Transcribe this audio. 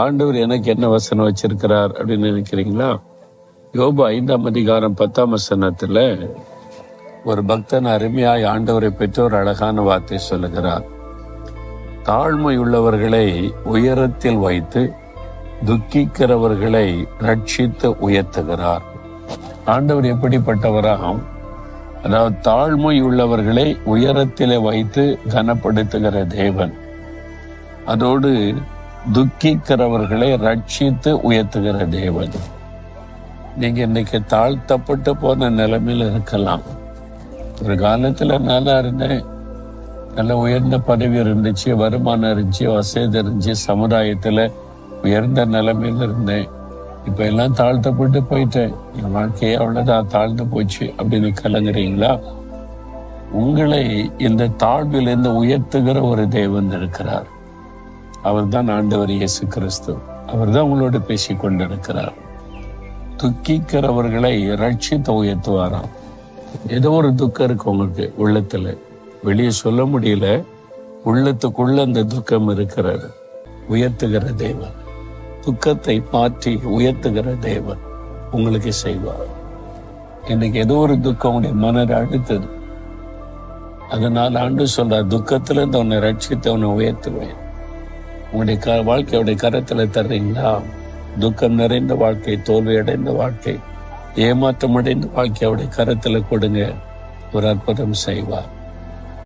ஆண்டவர் எனக்கு என்ன வசனம் வச்சிருக்கிறார் அப்படின்னு நினைக்கிறீங்களா? யோபு 5ஆம் அதிகாரம் 10ஆம் வசனத்துல ஒரு பக்தன் அருமையாய் ஆண்டவரை பெற்ற ஒரு அழகான வார்த்தை சொல்லுகிறார். தாழ்மை உள்ளவர்களை உயரத்தில் வைத்து துக்கிக்கிறவர்களை ரட்சித்து உயர்த்துகிறார். ஆண்டவர் எப்படிப்பட்டவராகும்? அதாவது தாழ்மை உள்ளவர்களை உயரத்திலே வைத்து கனப்படுத்துகிற தேவன், அதோடு துக்கிக்கிறவர்களை ரட்சித்து உயர்த்துகிற தேவன். நீங்க இன்னைக்கு தாழ்த்தப்பட்டு போன நிலைமையில இருக்கலாம். ஒரு காலத்துல நல்லா இருந்தேன், நல்ல உயர்ந்த பதவி இருந்துச்சு, வருமானம் இருந்துச்சு, வசதி இருந்துச்சு, சமுதாயத்துல உயர்ந்த நிலைமையில இருந்தேன். இப்ப எல்லாம் தாழ்த்தப்பட்டு போயிட்டேன், என் வாழ்க்கையே அவ்வளவுதான் தாழ்ந்து போச்சு அப்படின்னு கலங்குறீங்களா? உங்களை இந்த தாழ்விலிருந்து உயர்த்துகிற ஒரு தேவன் இருக்கிறார். அவர் தான் ஆண்டவர் இயேசு கிறிஸ்து. அவர் தான் உங்களோடு பேசி கொண்டிருக்கிறார். துக்கிக்கிறவர்களை ரட்சித்து உயர்த்துவாராம். ஏதோ ஒரு துக்கம் இருக்கு உங்களுக்கு உள்ளத்துல, வெளியே சொல்ல முடியல, உள்ளத்துக்குள்ள அந்த துக்கம் இருக்கிறது. உயர்த்துகிற தேவன், துக்கத்தை மாற்றி உயர்த்துகிற தேவன் உங்களுக்கு செய்வார். இன்னைக்கு ஏதோ ஒரு துக்கம் உடைய மனதை அழுத்தது, அதனால ஆண்டு சொல்றார், துக்கத்துல இருந்து உன்னை ரட்சித்து உன்னை உயர்த்துவேன். உங்களுடைய வாழ்க்கையுடைய கரத்துல தர்றீங்களா? துக்கம் நிறைந்த வாழ்க்கை, தோல்வி அடைந்த வாழ்க்கை, ஏமாற்றம் அடைந்த வாழ்க்கை அவருடைய கரத்துல கொடுங்க, ஒரு அற்புதம் செய்வார்.